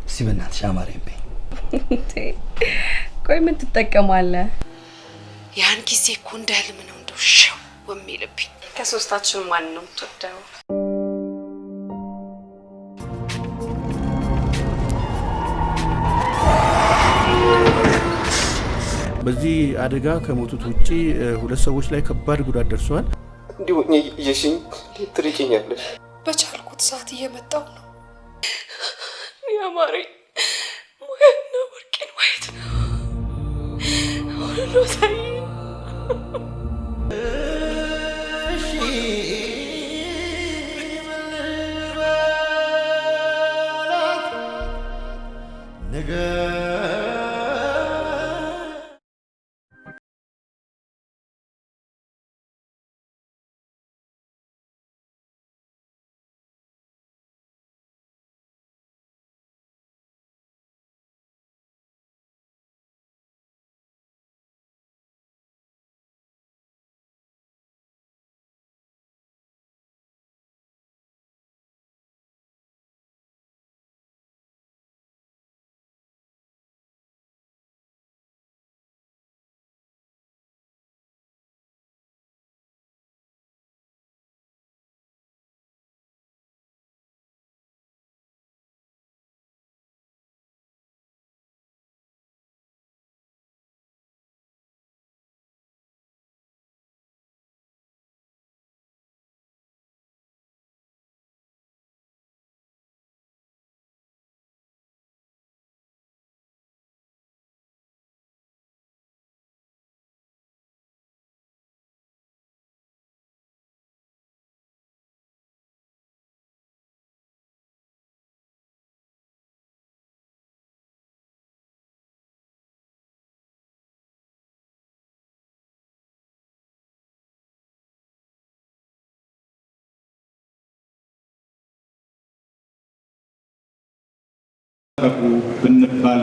ሲበናትሽ አማረኝ በይ። ቆይ ምን ትጠቀማለህ? ያን ጊዜ እኮ እንዳልም ነው እንደው ሻው ወሚልብኝ። ከሶስታችን ማን ነው የምትወደው? በዚህ አደጋ ከሞቱት ውጪ ሁለት ሰዎች ላይ ከባድ ጉዳት ደርሷል። እንዲሁ እየሽኝ ትርቂኛለሽ። በቻልኩት ሰዓት እየመጣው ነው። ያማረኝ ሙያና ወርቄን ማየት ነው። አሁን ነው ሳይ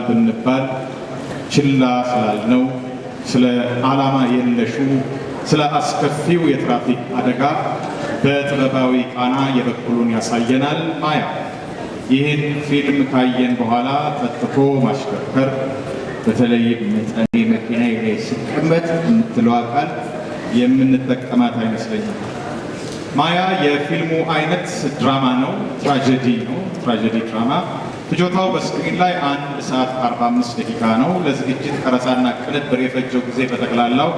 ብንባል ችላ ስላልነው ስለ ዓላማ የለሹ ስለ አስከፊው የትራፊክ አደጋ በጥበባዊ ቃና የበኩሉን ያሳየናል። ማያ ይህን ፊልም ካየን በኋላ ጠጥቶ ማሽከርከር በተለይ መጠኔ መኪና ላይ ሲቀመጥ የምትለው ቃል የምንጠቀማት አይመስለኝም። ማያ የፊልሙ አይነት ድራማ ነው፣ ትራጀዲ ነው። ትራጀዲ ድራማ ፍጆታው በስክሪን ላይ 1 ሰዓት 45 ደቂቃ ነው። ለዝግጅት ቀረጻና ቅንብር የፈጀው ጊዜ በጠቅላላው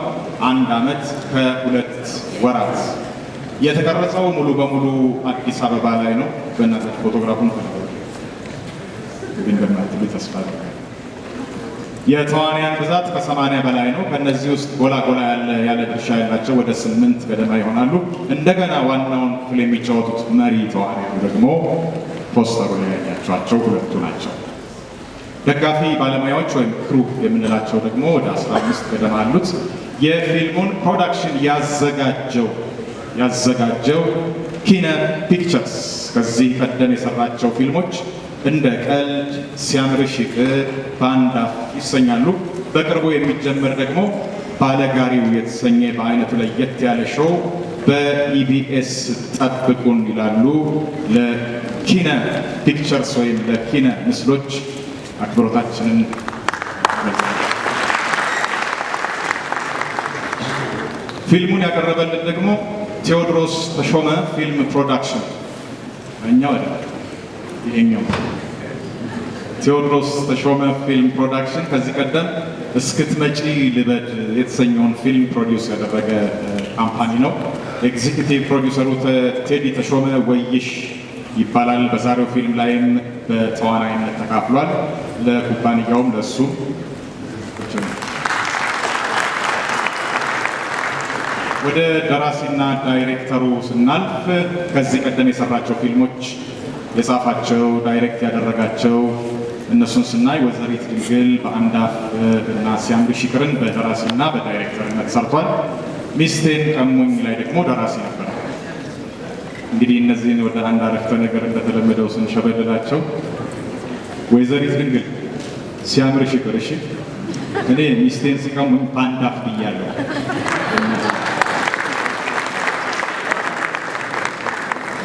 1 ዓመት ከ2 ወራት። የተቀረጸው ሙሉ በሙሉ አዲስ አበባ ላይ ነው። በእናቶች ፎቶግራፉን እንደማትሉ ተስፋ አደርጋለሁ። የተዋንያን ብዛት ከ80 በላይ ነው። ከነዚህ ውስጥ ጎላ ያለ ድርሻ ያላቸው ወደ 8 ገደማ ይሆናሉ። እንደገና ዋናውን ክፍል የሚጫወቱት መሪ ተዋንያኑ ደግሞ ፖስተሩ ላይ ያያቸዋቸው 2 ናቸው። ደጋፊ ባለሙያዎች ወይም ክሩ የምንላቸው ደግሞ ወደ 15 ገደማ አሉት። የፊልሙን ፕሮዳክሽን ያዘጋጀው ኪነ ፒክቸርስ ከዚህ ቀደም የሰራቸው ፊልሞች እንደ ቀልድ፣ ሲያምርሽ ይቅር፣ ባንዳፍ ይሰኛሉ። በቅርቡ የሚጀምር ደግሞ ባለጋሪው የተሰኘ በአይነቱ ለየት ያለ ሾው በኢቢኤስ ጠብቁን ይላሉ። ለኪነ ፒክቸርስ ወይም ለኪነ ምስሎች አክብሮታችንን ፊልሙን ያቀረበልን ደግሞ ቴዎድሮስ ተሾመ ፊልም ፕሮዳክሽን እኛው አይደለም ይሄኛው ቴዎድሮስ ተሾመ ፊልም ፕሮዳክሽን ከዚህ ቀደም እስክትመጪ ልበድ የተሰኘውን ፊልም ፕሮዲውስ ያደረገ ካምፓኒ ነው። ኤግዚኪቲቭ ፕሮዲውሰሩ ቴዲ ተሾመ ወይሽ ይባላል። በዛሬው ፊልም ላይም በተዋናይነት ተካፍሏል። ለኩባንያውም ለሱ ወደ ደራሲና ዳይሬክተሩ ስናልፍ ከዚህ ቀደም የሰራቸው ፊልሞች የጻፋቸው ዳይሬክት ያደረጋቸው እነሱን ስናይ ወይዘሪት ድንግል በአንድ አፍ እና ሲያምርሽ ይቅርን በደራሲና በዳይሬክተርነት ሰርቷል። ሚስቴን ቀሙኝ ላይ ደግሞ ደራሲ ነበር። እንግዲህ እነዚህን ወደ አንድ አረፍተ ነገር እንደተለመደው ስንሸበልላቸው ወይዘሪት ድንግል ሲያምርሽ ይቅር፣ እሺ እኔ ሚስቴን ሲቀሙኝ በአንድ አፍ ብያለሁ።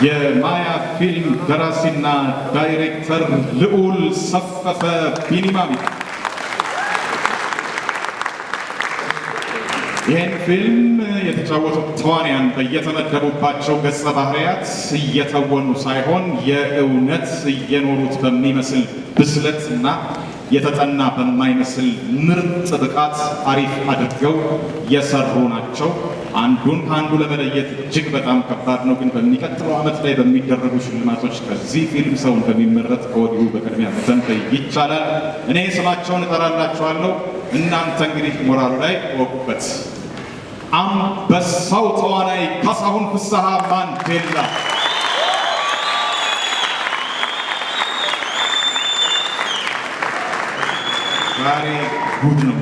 የማያ ፊልም ደራሲና ዳይሬክተር ልዑል ሰፈፈ ቢኒማሚ ይህን ፊልም የተጫወቱት ተዋንያን በየተመደቡባቸው ገጸ ባህሪያት እየተወኑ ሳይሆን የእውነት እየኖሩት በሚመስል ብስለትና የተጠና በማይመስል ምርጥ ብቃት አሪፍ አድርገው የሰሩ ናቸው። አንዱን ከአንዱ ለመለየት እጅግ በጣም ከባድ ነው። ግን በሚቀጥለው ዓመት ላይ በሚደረጉ ሽልማቶች ከዚህ ፊልም ሰው እንደሚመረጥ ከወዲሁ በቅድሚያ መተንበይ ይቻላል። እኔ ስማቸውን እጠራላችኋለሁ። እናንተ እንግዲህ ሞራሉ ላይ ወቁበት። አንበሳው ተዋናይ ካሳሁን ፍስሐ ማንዴላ፣ ዛሬ ጉድ ነው።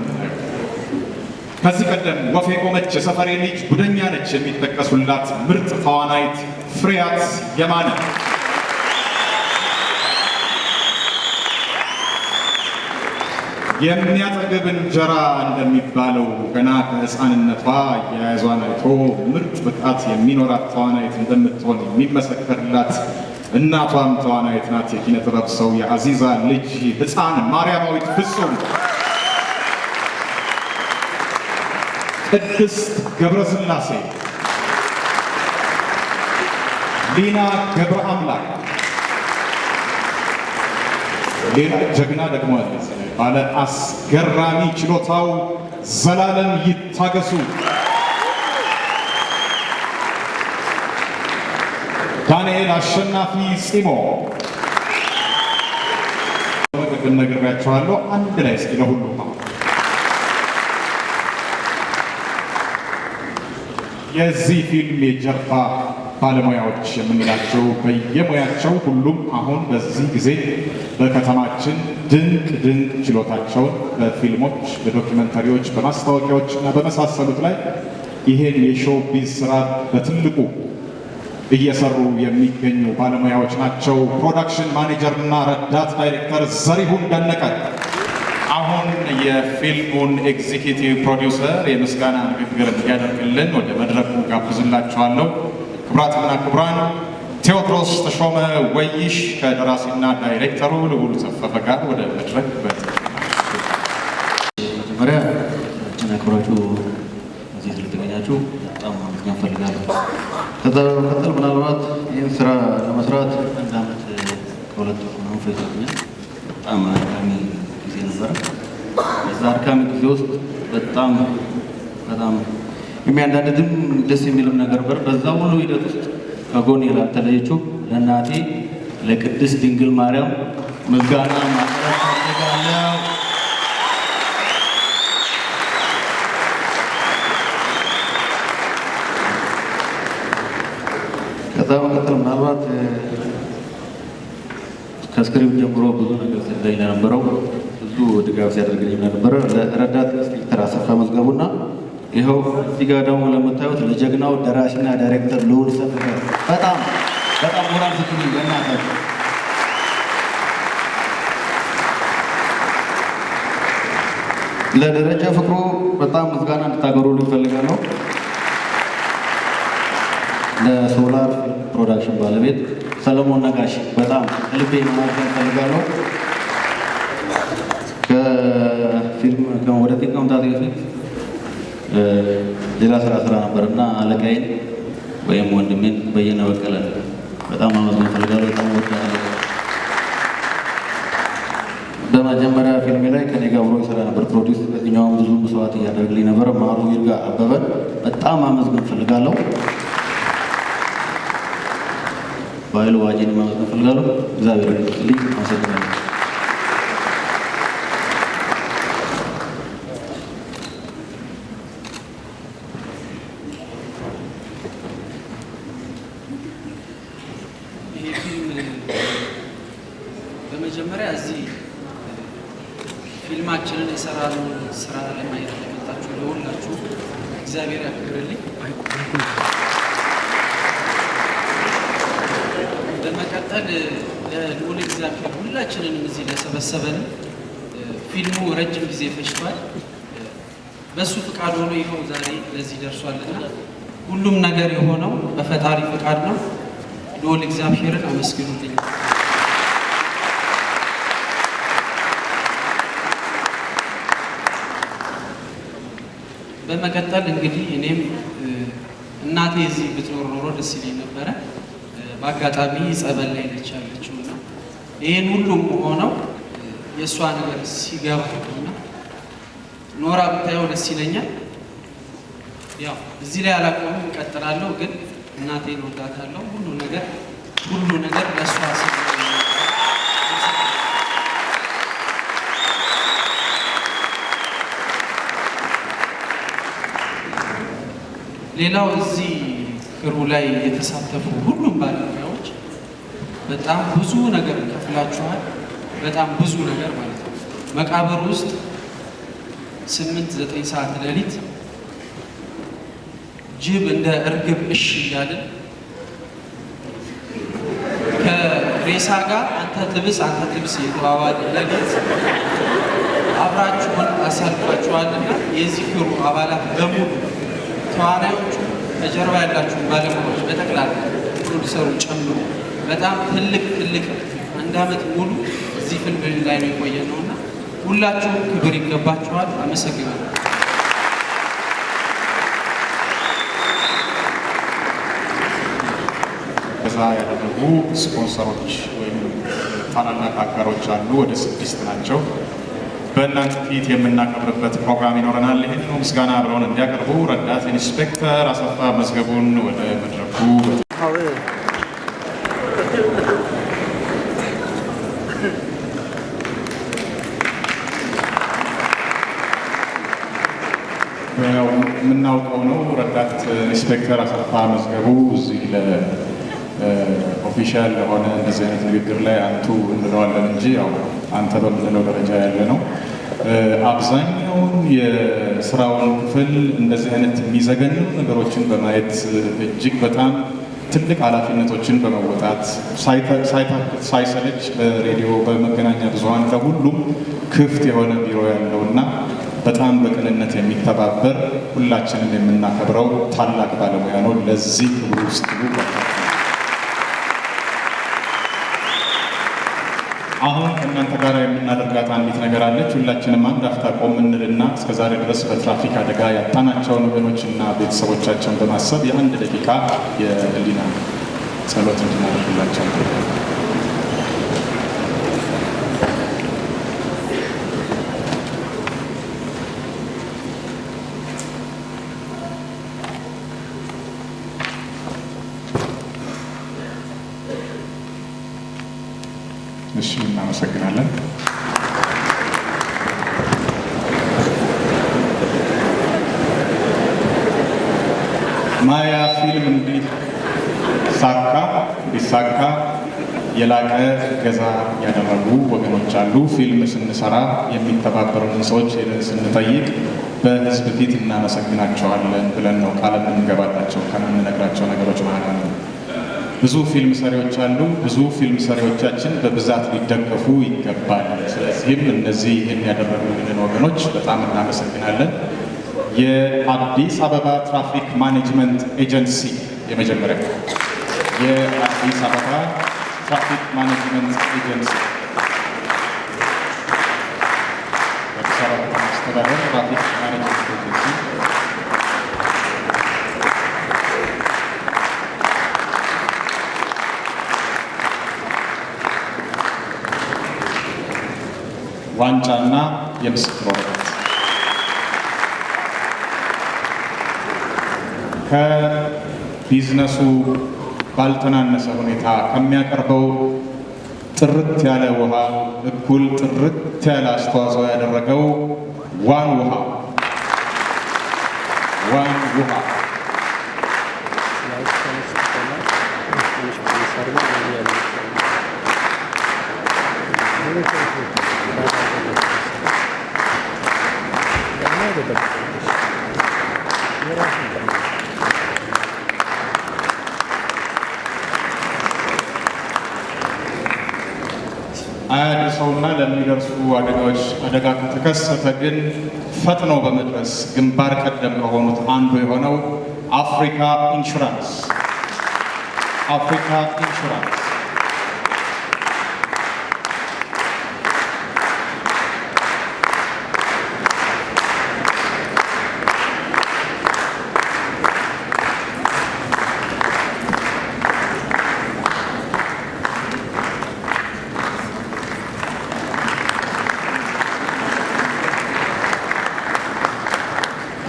ከዚህ ቀደም ወፌ ቆመች፣ የሰፈሬ ልጅ፣ ጉደኛ ነች የሚጠቀሱላት ምርጥ ተዋናይት ፍሬያት የማነ፣ የሚያጠግብ እንጀራ እንደሚባለው ገና ከሕፃንነቷ የያዟን አይቶ ምርጥ ብቃት የሚኖራት ተዋናይት እንደምትሆን የሚመሰከርላት እናቷም ተዋናይት ናት። የኪነ ጥበብ ሰው የአዚዛ ልጅ ሕፃን ማርያማዊት ፍጹም፣ ቅድስት ገብረስላሴ፣ ሊና ገብረ አምላክ፣ ሌላ ጀግና ደግሞ አለ ባለ አስገራሚ ችሎታው ዘላለም ይታገሱ፣ ዳንኤል አሸናፊ ጺሞ። ቅድም ነግሬያቸዋለሁ። አንድ ላይ እስኪ ለሁሉም የዚህ ፊልም የጀርባ ባለሙያዎች የምንላቸው በየሙያቸው ሁሉም አሁን በዚህ ጊዜ በከተማችን ድንቅ ችሎታቸውን በፊልሞች፣ በዶክመንተሪዎች፣ በማስታወቂያዎች እና በመሳሰሉት ላይ ይሄን የሾውቢዝ ስራ በትልቁ እየሰሩ የሚገኙ ባለሙያዎች ናቸው። ፕሮዳክሽን ማኔጀር እና ረዳት ዳይሬክተር ዘሪሁን ደነቀ አሁን የፊልሙን ኤግዚኪቲቭ ፕሮዲውሰር የምስጋና ንግግር እንዲያደርግልን ወደ መድረኩ ጋብዝላችኋለሁ። ክቡራትና ክቡራን፣ ቴዎድሮስ ተሾመ ወይሽ ከደራሲና ዳይሬክተሩ ልዑል ሰፈፈ ጋር ወደ መድረክ መጀመሪያ አክብራችሁ እዚህ ስለተገኛችሁ በጣም ማመስገን ፈልጋለሁ። ከዛ በመቀጠል ምናልባት ይህን ስራ ለመስራት አንድ ዓመት ከሁለት ወር ነው ፈጅቶኛል። በጣም አድካሚ ጊዜ ነበረ። በዛ አድካሚ ጊዜ ውስጥ በጣም የሚያንዳንድም ደስ የሚልም ነገር ነበር። በዛ ሁሉ ሂደት ውስጥ ከጎኔ ላልተለየችው ለእናቴ ለቅድስት ድንግል ማርያም ምስጋና ማቅረብ ፈልጋለሁ። ከዛ በመቀጠል ምናልባት ከስክሪፕት ጀምሮ ብዙ ነገር ሲለኝ ለነበረው ብዙ ድጋፍ ሲያደርግልኝ ለነበረ ለረዳት ኢንስፔክተር አሰፋ መዝገቡና ይኸው እዚህ ጋር ደግሞ ለምታዩት ለጀግናው ደራሲና ዳይሬክተር ልዑል ሰፈፈ በጣም ሞራል ስትሉኝ በእናታችሁ። ለደረጃ ፍቅሩ በጣም ምስጋና እንድታገሩልኝ እፈልጋለሁ። ለሶላር ፕሮዳክሽን ባለቤት ሰለሞን ነጋሽ በጣም ልቤ ማመስገን እፈልጋለሁ። ከፊልም ወደ ፊልም ከመምጣቴ በፊት ሌላ ስራ ነበርና አለቃዬን ወይም ወንድሜን በየነ በቀለ በጣም ማመስገን እፈልጋለሁ። በጣም ወዳለሁ። በመጀመሪያ ፊልሜ ላይ ከኔ ጋር አብሮ ይሰራ ነበር ፕሮዲውስ ከዚህኛውም ብዙ መስዋዕት እያደረግልኝ ነበር ማሩ ይርጋ አበበን በጣም ማመስገን እፈልጋለሁ። ባይሉ ዋጂን ማመስገን እፈልጋለሁ። እግዚአብሔር ይመስገን። አመሰግናለሁ። በመጀመሪያ እዚህ ፊልማችንን የሰራነው ስራ ለማየት ለመጣችሁ ለሁላችሁ እግዚአብሔር ያክብርልኝ። በመቀጠል ለልዑል እግዚአብሔር ሁላችንንም እዚህ ለሰበሰበን ፊልሙ ረጅም ጊዜ ፈጅቷል። በሱ ፍቃድ ሆኖ ይኸው ዛሬ ለዚህ ደርሷልና ሁሉም ነገር የሆነው በፈጣሪ ፍቃድ ነው። ልዑል እግዚአብሔርን አመስግኑልኝ። በመቀጠል እንግዲህ እኔም እናቴ እዚህ ብትኖር ኖሮ ደስ ይለኝ ነበረ። በአጋጣሚ ጸበል ላይ ነች ያለችው እና ይህን ሁሉም ሆነው የእሷ ነገር ሲገባ እና ኖራ ብታየው ደስ ይለኛል። ያው እዚህ ላይ አላቆምም፣ እቀጥላለሁ። ግን እናቴን ወዳታለሁ። ሁሉ ነገር ለእሷ ሌላው እዚህ ክሩ ላይ የተሳተፉ ሁሉም ባለሙያዎች በጣም ብዙ ነገር ከፍላችኋል። በጣም ብዙ ነገር ማለት ነው። መቃብር ውስጥ 8-9 ሰዓት ሌሊት ጅብ እንደ እርግብ እሺ እያልን ከሬሳ ጋር አንተ ትብስ የተባባል ሌሊት አብራችሁን አሳልፋችኋልና የዚህ ክሩ አባላት በሙሉ ተዋናዮቹ ከጀርባ ያላችሁ ባለሙያዎች በጠቅላላ ፕሮዲሰሩ ጨምሮ በጣም ትልቅ 1 ዓመት ሙሉ እዚህ ፊልም ላይ ነው የቆየ ነውና ሁላችሁም ክብር ይገባችኋል። አመሰግናለሁ። ከዛ ያደረጉ ስፖንሰሮች ወይም ታላላቅ አጋሮች አሉ። ወደ 6 ናቸው። በእናንተ ፊት የምናከብርበት ፕሮግራም ይኖረናል። ይህን ምስጋና አብረውን እንዲያቀርቡ ረዳት ኢንስፔክተር አሰፋ መዝገቡን ወደ መድረኩ የምናውቀው ነው። ረዳት ኢንስፔክተር አሰፋ መዝገቡ እዚህ ኦፊሻል ለሆነ እንደዚህ አይነት ንግግር ላይ አንቱ እንለዋለን እንጂ ያው አንተ በምንለው ደረጃ ያለ ነው። አብዛኛውን የስራውን ክፍል እንደዚህ አይነት የሚዘገኑ ነገሮችን በማየት እጅግ በጣም ትልቅ ኃላፊነቶችን በመወጣት ሳይሰለች በሬዲዮ በመገናኛ ብዙኃን ለሁሉም ክፍት የሆነ ቢሮ ያለውና በጣም በቅንነት የሚተባበር ሁላችንም የምናከብረው ታላቅ ባለሙያ ነው። ለዚህ ክብር ውስጥ አሁን ከእናንተ ጋር የምናደርጋት አንዲት ነገር አለች። ሁላችንም አንድ አፍታ ቆም እንልና እስከዛሬ ድረስ በትራፊክ አደጋ ያጣናቸውን ወገኖችና ቤተሰቦቻቸውን በማሰብ የ1 ደቂቃ የህሊና ጸሎት እንድናደርግላቸው። እሺ፣ እናመሰግናለን። ማያ ፊልም እንዲሳካ የላቀ እገዛ ያደረጉ ወገኖች አሉ። ፊልም ስንሰራ የሚተባበሩን ሰዎች ሄደን ስንጠይቅ በህዝብ ፊት እናመሰግናቸዋለን ብለን ነው ቃል የምንገባላቸው ከምንነግራቸው ነገሮች መሀል ነው። ብዙ ፊልም ሰሪዎች አሉ። ብዙ ፊልም ሰሪዎቻችን በብዛት ሊደገፉ ይገባል። ስለዚህም እነዚህ ይህን ያደረጉልን ወገኖች በጣም እናመሰግናለን። የአዲስ አበባ ትራፊክ ማኔጅመንት ኤጀንሲ የመጀመሪያ የአዲስ አበባ ትራፊክ ማኔጅመንት ኤጀንሲ አዲስ አበባ አስተዳደር ትራፊክ ማኔጅመንት ኤጀንሲ ዋንጫና የምስክር ወረቀት ከቢዝነሱ ባልተናነሰ ሁኔታ ከሚያቀርበው ጥርት ያለ ውሃ እኩል ጥርት ያለ አስተዋጽኦ ያደረገው ዋን ውሃ አያድርሰውና ለሚደርሱ አደጋዎች አደጋ ከተከሰተ ግን ፈጥኖ በመድረስ ግንባር ቀደም ከሆኑት አንዱ የሆነው አፍሪካ ኢንሹራንስ አፍሪካ ኢንሹራንስ፣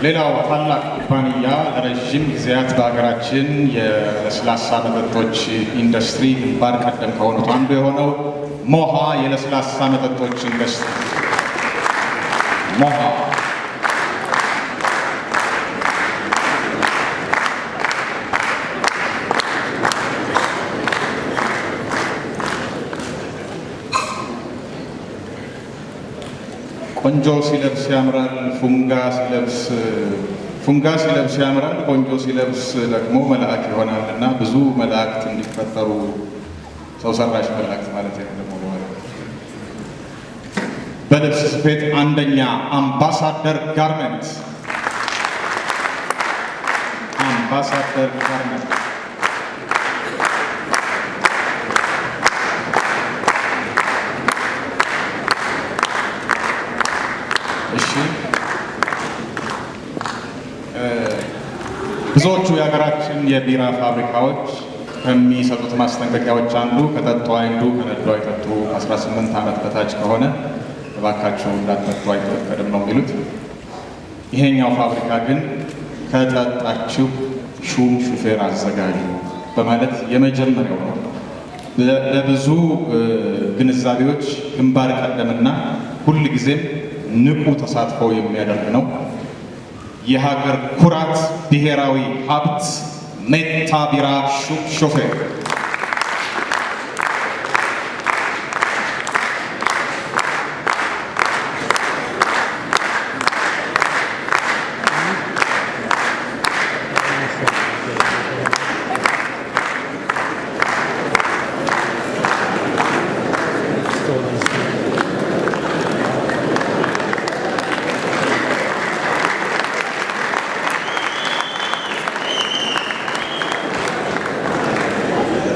ሌላው ታላቅ ኩባንያ ለረዥም ጊዜያት በሀገራችን የለስላሳ መጠጦች ኢንዱስትሪ ግንባር ቀደም ከሆኑት አንዱ የሆነው ሞሃ የለስላሳ መጠጦች ኢንዱስትሪ ሞሃ ቆንጆ ሲለብስ ያምራል፣ ፉንጋ ሲለብስ ያምራል፣ ቆንጆ ሲለብስ ደግሞ መልአክ ይሆናል እና ብዙ መላእክት እንዲፈጠሩ ሰው ሰራሽ መላእክት ማለት ነው። ደግሞ በልብስ ስፌት አንደኛ አምባሳደር ጋርመንት ብዙዎቹ የሀገራችን የቢራ ፋብሪካዎች ከሚሰጡት ማስጠንቀቂያዎች አንዱ ከጠጡ አይንዱ ከነዱ አይጠጡ፣ 18 ዓመት በታች ከሆነ እባካችሁ እንዳትጠጡ አይፈቀድም ነው የሚሉት። ይሄኛው ፋብሪካ ግን ከጠጣችሁ ሹም ሹፌር አዘጋጁ በማለት የመጀመሪያው ነው። ለብዙ ግንዛቤዎች ግንባር ቀደምና ሁል ጊዜም ንቁ ተሳትፎ የሚያደርግ ነው። የሀገር ኩራት ብሔራዊ ሀብት ሜታ ቢራ ሾፌር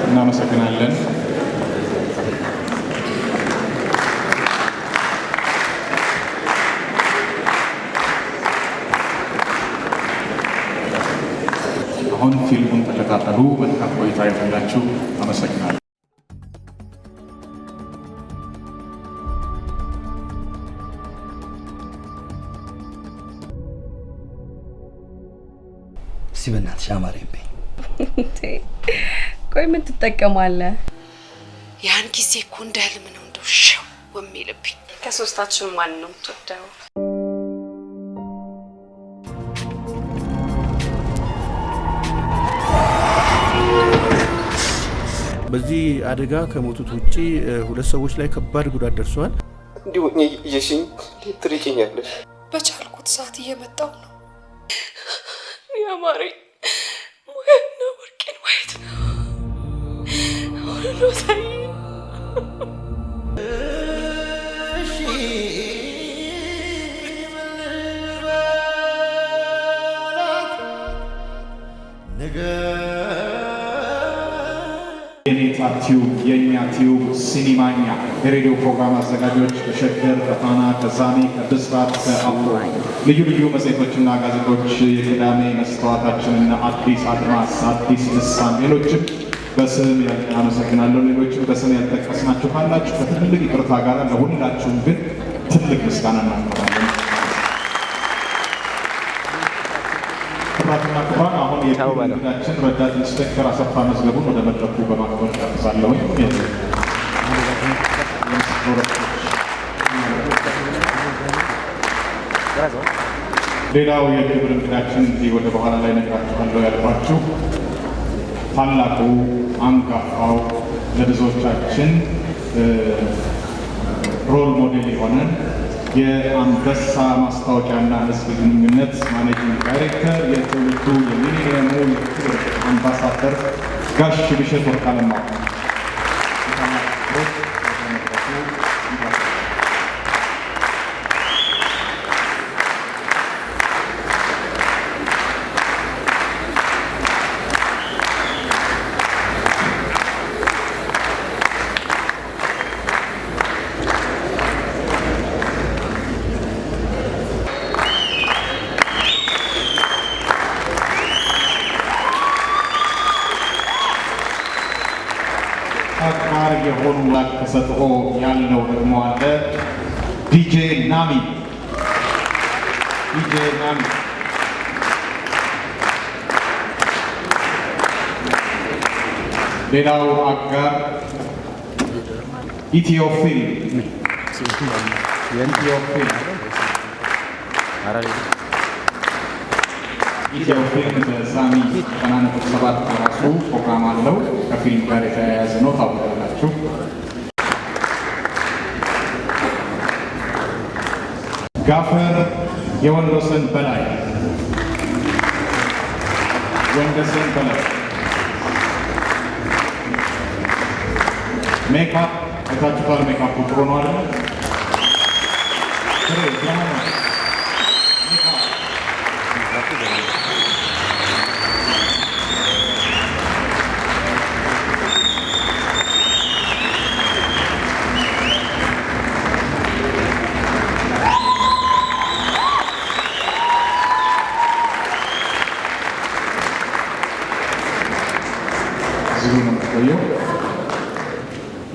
እናመሰግናለን። አሁን ፊልሙን ተከታተሉ። መልካም ቆይታ ይሁንላችሁ። አመሰግናለሁ። በእናትሽ አማረኝ በይ። ቆይ ምን ትጠቀማለህ? ያን ጊዜ እኮ እንደ ህልም ነው እንደው ሸው የሚልብኝ። ከሶስታችን ማን ነው የምትወደው? በዚህ አደጋ ከሞቱት ውጪ 2 ሰዎች ላይ ከባድ ጉዳት ደርሷል። እንዲሁ እየሽኝ ትርቂኛለሽ። በቻልኩት ሰዓት እየመጣው ነው። ያማረኝ ሙያና ወርቄን ማየት ነው። አሁን ነው ታይ የኔታ ቲዩብ የእኛ ቲዩብ ሲኒማኛ የሬዲዮ ፕሮግራም አዘጋጆች ከሸገር፣ ከፋና፣ ከዛሜ፣ ከብስራት፣ ከአፍሮ ልዩ ልዩ መጽሔቶችና ጋዜጦች የቅዳሜ መስተዋታችንና አዲስ አድማስ፣ አዲስ ልሳን፣ ሌሎችም በስም አመሰግናለሁ። ሌሎችም በስም ያልጠቀስናችሁ ካላችሁ ከትልቅ ይቅርታ ጋር ለሁላችሁም ግን ትልቅ ምስጋና እናቀርባለን። ክቡራትና ክቡራን፣ አሁን የፊልማችን ረዳት ኢንስፔክተር አሰፋ መዝገቡን ወደ መድረኩ በማክበር ጋብዛለሁኝ። ሌላው የክብር እንግዳችን እዚህ ወደ በኋላ ላይ ነግራችኋለሁ ያልኳችሁ ታላቁ አንጋፋው ለብዙዎቻችን ሮል ሞዴል የሆነን የአንበሳ ማስታወቂያና ሕዝብ ግንኙነት ማኔጂንግ ዳይሬክተር የትውልዱ የሚሊኒየሙ የክብር አምባሳደር ጋሽ ብሸት ወርቅአለማው አጋር የሆኑ ላቅ ተሰጥኦ ያለው ደግሞ አለ። ዲጄ ናሚ ሌላው አጋር ኢትዮፊልም በሳሚ 97 ራሱ ፕሮግራም አለው። ከፊልም ጋር የተያያዘ ነው። ታውቃላችሁ። ጋፈር የወንዶሰን በላይ ሜካፕ አይታችሁታል። ሜካፕ ጥሩ ነው አይደል?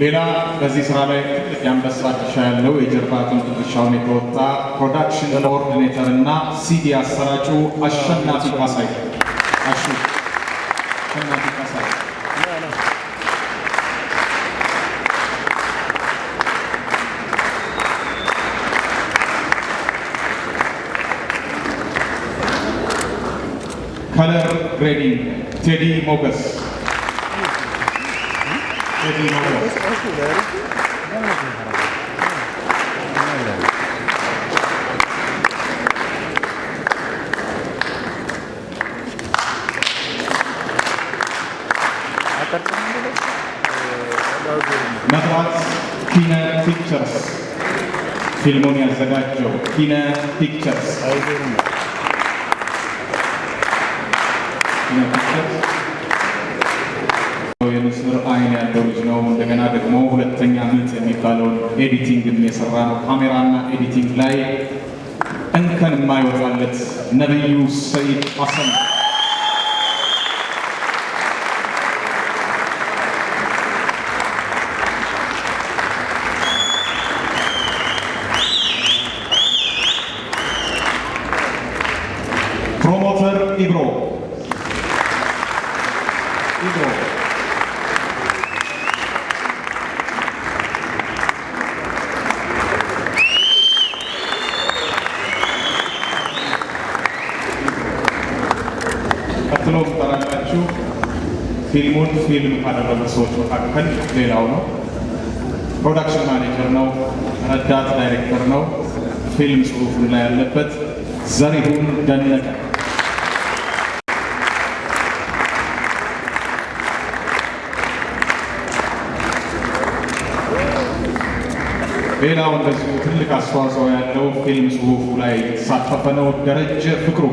ሌላ በዚህ ስራ ላይ ትልቅ የአንበሳ ድርሻ ያለው የጀርባ አጥንት ድርሻውን የተወጣ ፕሮዳክሽን ኮኦርዲኔተር እና ሲዲ አሰራጩ አሸናፊ ካሳይ ከለር ግሬዲንግ ቴዲ ሞገስ መስራት ኪነ ፒክቸርስ ፊልሙን ያዘጋጀው ኪነ ፒክቸርስ የንስር አይን ያለው ልጅ ነው። እንደገና ደግሞ ሁለተኛ ምት የሚባለውን ኤዲቲንግን የሰራ ነው። ካሜራና ኤዲቲንግ ላይ እንከን የማይወጣለት ነብዩ ሰይድ ሐሰን ፕሮሞተር ኢብሮ ቀጥሎ ተራላችሁ ፊልሙን ፊልም ካደረጉ ሰዎች መካከል ሌላው ነው። ፕሮዳክሽን ማኔጀር ነው፣ ረዳት ዳይሬክተር ነው። ፊልም ጽሑፉን ላይ ያለበት ዘሪሁን ደነቀ። ሌላው እንደዚሁ ትልቅ አስተዋጽኦ ያለው ፊልም ጽሑፉ ላይ የተሳተፈ ነው ደረጀ ፍቅሩ።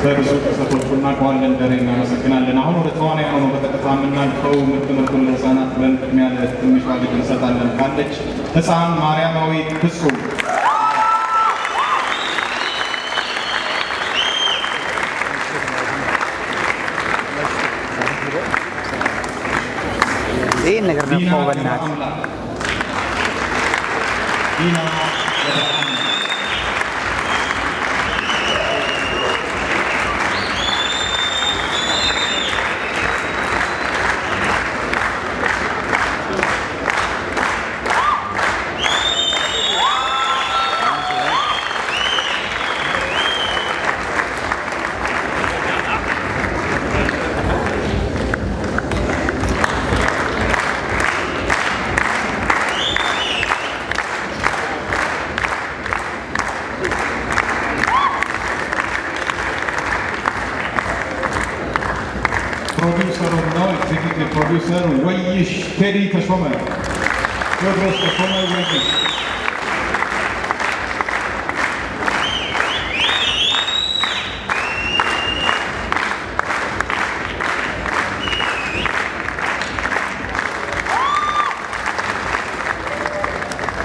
በብዙ ተሰቶቹና ከዋለን ደሬ እናመሰግናለን። አሁን ወደ ተዋናያኑ ነው በቀጥታ የምናልፈው። ትምህርቱን ለህፃናት ብለን ቅድሚያ ለትንሿ ልጅ እንሰጣለን። ካለች ህፃን ማርያማዊት ፍጹም ይህን ነገር ነው በእናት ፕሮዲውሰሩ ነው። ኤግዚኪቲቭ ፕሮዲውሰር ወይሽ ቴዲ ተሾመ፣ ቴዎድሮስ ተሾመ ወይሽ።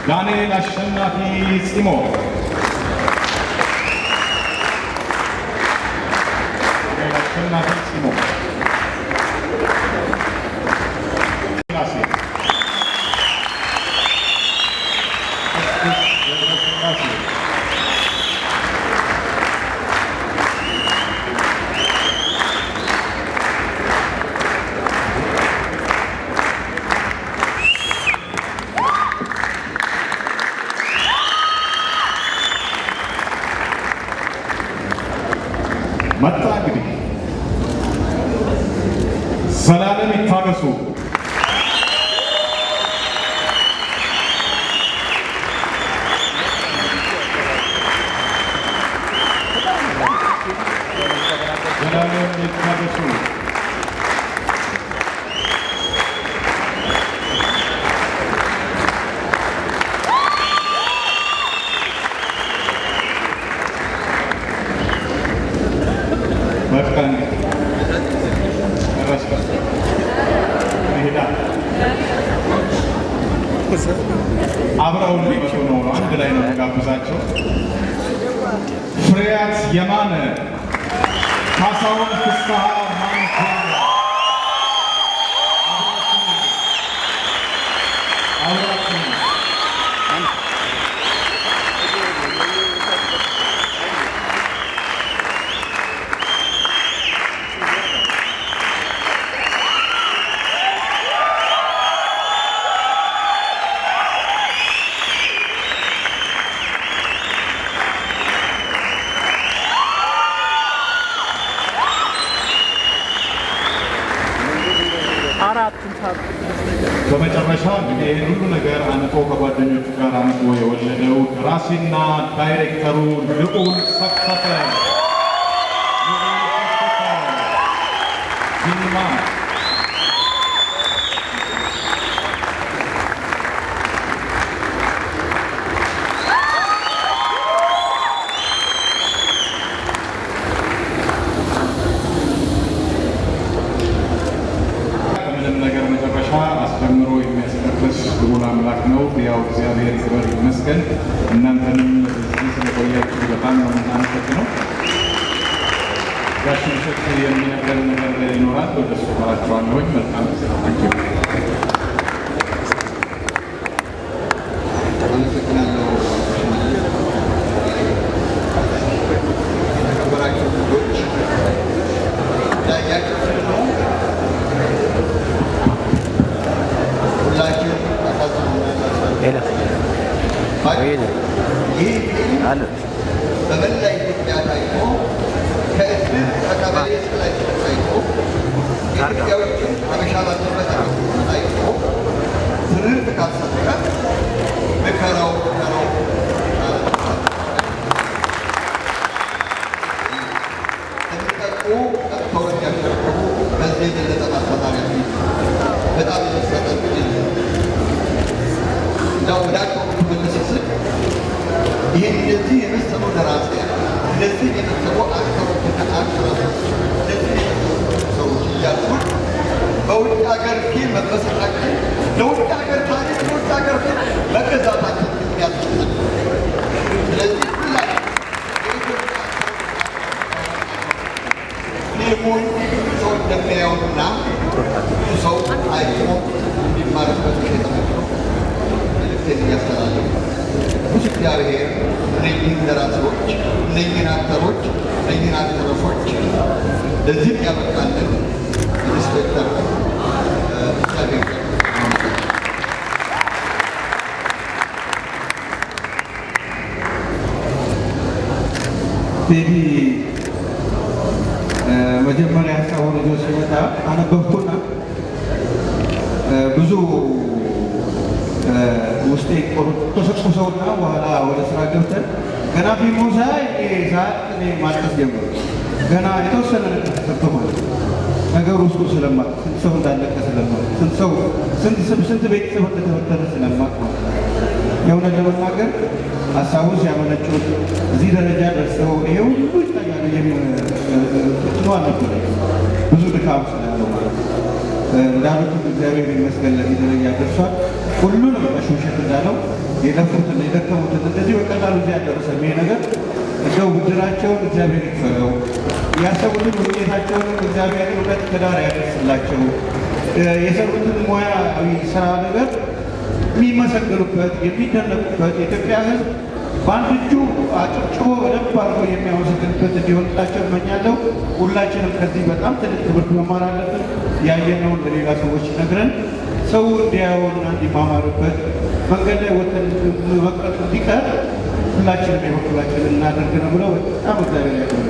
ዳንኤል አሸናፊ ጺሞ አሸናፊ ጺሞ መጣ እንግዲህ ዘላለም ይታገሱ ዘላለም ይታገሱ አብረው ሊመጡ ነው። አንድ ላይ ነው ጋብዛቸው። ፍሬያት የማነ፣ ካሳሁን ፍስሐ በመጨረሻ እንግዲህ ይህን ሁሉ ነገር አምጦ ከጓደኞቹ ጋር አምጦ የወለደው ደራሲና ዳይሬክተሩ ልዑል ሰከተ ጅማ አስጀምሮ የሚያስጨርስ ልዑል አምላክ ነው። ያው እግዚአብሔር ይክበር ይመስገን። እናንተንም እዚህ ስለቆያችሁ በጣም ነው የምናመሰግነው። ጋሽ ምሽት የሚነገር ነገር ይኖራል፣ ወደ እሱ እመራችኋለሁኝ። መልካም ጊዜ። አመሰግናለሁ። የተከበራችሁ ልጆች ዳያችሁ ነው ሁላችሁ ይህ በመላ ኢትዮጵያ ታይቶ ከእድር ከቀበሌ እስከላይ ታይቶ ኢትዮጵያዎችን ሀበሻ ባለበት ታይቶ ትምህርት ካልሰጠ ምከረው የሚጠቁ ጠጥተውን ያሸርክቡ በዚህ የበለጠ ማስተማሪያ በጣም የሚሰጠ እንዳው ወዳቸው ብትመለስስል ይህን እነዚህ የመሰሉ ደራሲያን እነዚህ የመሰሉ አክተሮችና አክትረሶች እነዚህ የመሰሉ ሰዎች እያሉ በውጭ ሀገር ፊልም መበሰጣችን ለውጭ ሀገር ታሪክ ለውጭ ሀገር ፊልም መገዛታችን ያስችላል። ስለዚህ ሁላችን ፊልሙን ሰው እንደሚያየውና ብዙ ሰው አይቶ እንዲማርበት የተመክረው መልእክቴን እያስተላለፉ ብዙ እግዚአብሔር እነኝህን ደራሲዎች፣ እነኝህን አክተሮች፣ እነኝህን አክተረሶች ለዚህ ያበቃልን ኢንስፔክተር እግዚአብሔር ቴዲ መጀመሪያ ሀሳቡን ይዞ ሲመጣ አነበብኩና ብዙ ውስጤ ተሰቁሰውና በኋላ ወደ ስራ ገብተን ገና ፊልሙ ሳይ ማልቀስ ጀመሩ። ገና የተወሰነ ነገር ተሰርቶ ማለት ነገር ውስጡ ስለማቅ ስንት ሰው እንዳለቀ ስለማቅ ስንት ቤተሰብ እንደተበተነ ስለማቅ ማለት የእውነት ለመናገር ሀሳቡን ሲያመነጩት እዚህ ደረጃ ደርሰው ይሄ ሁሉ ይታያል ትኖ አልነበረ ብዙ ድካም ስላለው ማለት ነው። እንዳሉትም እግዚአብሔር ይመስገን ለዚህ ደረጃ ደርሷል። ሁሉንም በሽውሸት እንዳለው የለፉትን የደከሙትን እንደዚህ በቀላሉ እዚህ ያደረሰን ይሄ ነገር እንደው ብድራቸውን እግዚአብሔር ይክፈለው፣ ያሰቡትን ውጤታቸውንም እግዚአብሔር እውነት ከዳር ያደርስላቸው፣ የሰሩትን ሙያዊ ስራ ነገር የሚመሰገኑበት የሚደነቁበት የኢትዮጵያ ሕዝብ በአንድ እጁ አጭብጭቦ በደንብ አድርጎ የሚያመሰግንበት እንዲሆንላቸው እመኛለሁ። ሁላችንም ከዚህ በጣም ትልቅ ትምህርት መማር አለብን። ያየነውን ለሌላ ሰዎች ነግረን ሰው እንዲያየውና እንዲማማርበት መንገድ ላይ ወጥተን መቅረቱ እንዲቀር ሁላችንም የበኩላችንን እናደርግ ነው ብለው በጣም እግዚአብሔር ያክብርልን።